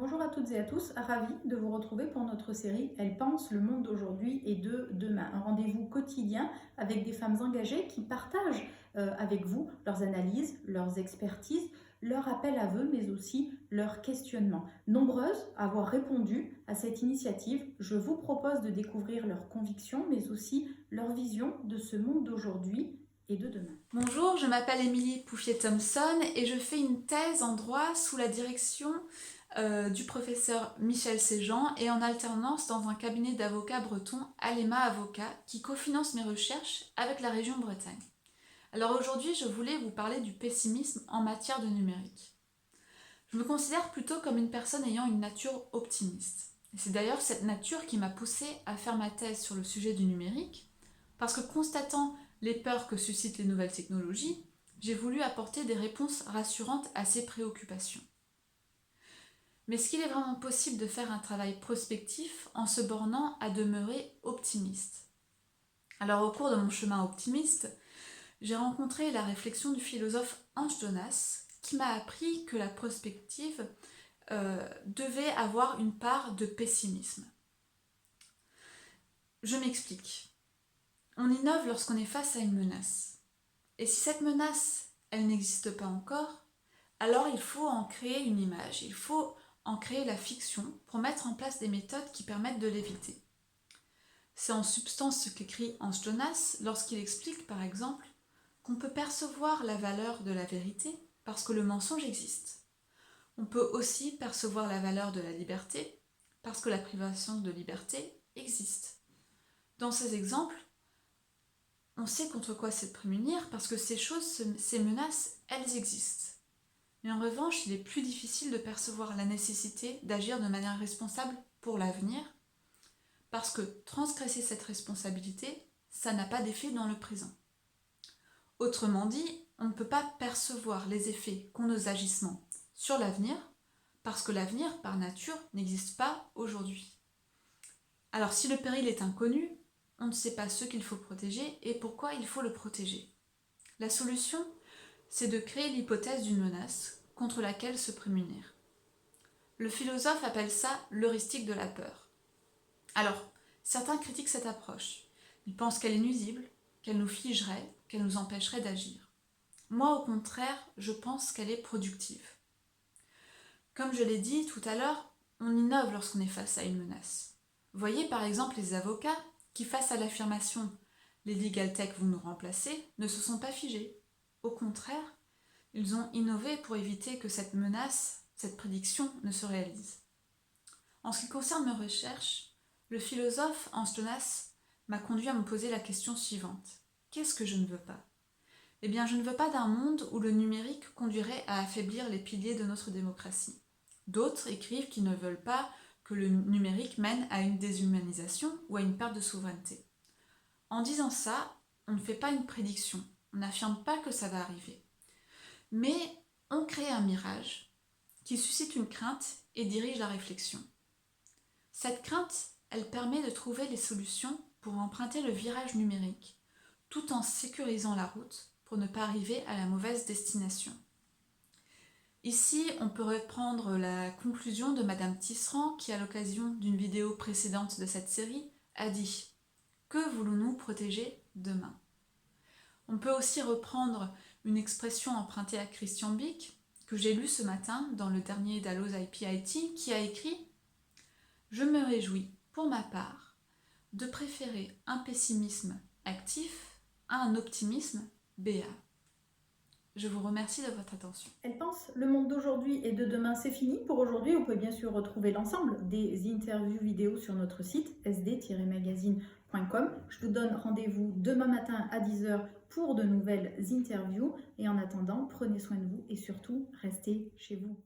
Bonjour à toutes et à tous, ravie de vous retrouver pour notre série Elle pense le monde d'aujourd'hui et de demain. Un rendez-vous quotidien avec des femmes engagées qui partagent avec vous leurs analyses, leurs expertises, leurs appels à vœux, mais aussi leurs questionnements. Nombreuses à avoir répondu à cette initiative, je vous propose de découvrir leurs convictions, mais aussi leur vision de ce monde d'aujourd'hui et de demain. Bonjour, je m'appelle Émilie Pouffier-Thompson et je fais une thèse en droit sous la direction du professeur Michel Séjean et en alternance dans un cabinet d'avocats bretons, Alema Avocat, qui cofinance mes recherches avec la région Bretagne. Alors aujourd'hui, je voulais vous parler du pessimisme en matière de numérique. Je me considère plutôt comme une personne ayant une nature optimiste. Et c'est d'ailleurs cette nature qui m'a poussée à faire ma thèse sur le sujet du numérique, parce que constatant les peurs que suscitent les nouvelles technologies, j'ai voulu apporter des réponses rassurantes à ces préoccupations. Mais est-ce qu'il est vraiment possible de faire un travail prospectif en se bornant à demeurer optimiste? Alors au cours de mon chemin optimiste, j'ai rencontré la réflexion du philosophe Hans Jonas qui m'a appris que la prospective devait avoir une part de pessimisme. Je m'explique. On innove lorsqu'on est face à une menace. Et si cette menace, elle n'existe pas encore, alors il faut en créer une image, il faut en créer la fiction pour mettre en place des méthodes qui permettent de l'éviter. C'est en substance ce qu'écrit Hans Jonas lorsqu'il explique par exemple qu'on peut percevoir la valeur de la vérité parce que le mensonge existe. On peut aussi percevoir la valeur de la liberté parce que la privation de liberté existe. Dans ces exemples, on sait contre quoi se prémunir parce que ces choses, ces menaces, elles existent. Mais en revanche, il est plus difficile de percevoir la nécessité d'agir de manière responsable pour l'avenir parce que transgresser cette responsabilité, ça n'a pas d'effet dans le présent. Autrement dit, on ne peut pas percevoir les effets qu'ont nos agissements sur l'avenir parce que l'avenir, par nature, n'existe pas aujourd'hui. Alors si le péril est inconnu, on ne sait pas ce qu'il faut protéger et pourquoi il faut le protéger. La solution, c'est de créer l'hypothèse d'une menace contre laquelle se prémunir. Le philosophe appelle ça l'heuristique de la peur. Alors, certains critiquent cette approche. Ils pensent qu'elle est nuisible, qu'elle nous figerait, qu'elle nous empêcherait d'agir. Moi, au contraire, je pense qu'elle est productive. Comme je l'ai dit tout à l'heure, on innove lorsqu'on est face à une menace. Voyez par exemple les avocats qui, face à l'affirmation « les legal tech vont nous remplacer », ne se sont pas figés. Au contraire, ils ont innové pour éviter que cette menace, cette prédiction ne se réalise. En ce qui concerne mes recherches, le philosophe Hans Jonas m'a conduit à me poser la question suivante. Qu'est-ce que je ne veux pas? Eh bien, je ne veux pas d'un monde où le numérique conduirait à affaiblir les piliers de notre démocratie. D'autres écrivent qu'ils ne veulent pas que le numérique mène à une déshumanisation ou à une perte de souveraineté. En disant ça, on ne fait pas une prédiction, on n'affirme pas que ça va arriver. Mais on crée un mirage qui suscite une crainte et dirige la réflexion. Cette crainte, elle permet de trouver les solutions pour emprunter le virage numérique, tout en sécurisant la route pour ne pas arriver à la mauvaise destination. Ici, on peut reprendre la conclusion de Madame Tisserand qui, à l'occasion d'une vidéo précédente de cette série, a dit « Que voulons-nous protéger demain ?» On peut aussi reprendre une expression empruntée à Christian Bick, que j'ai lue ce matin dans le dernier Dalloz IPIT, qui a écrit « Je me réjouis, pour ma part, de préférer un pessimisme actif à un optimisme béat. » Je vous remercie de votre attention. Elle pense le monde d'aujourd'hui et de demain, c'est fini pour aujourd'hui. Vous pouvez bien sûr retrouver l'ensemble des interviews vidéo sur notre site sd-magazine.com. Je vous donne rendez-vous demain matin à 10h pour de nouvelles interviews. Et en attendant, prenez soin de vous et surtout, restez chez vous.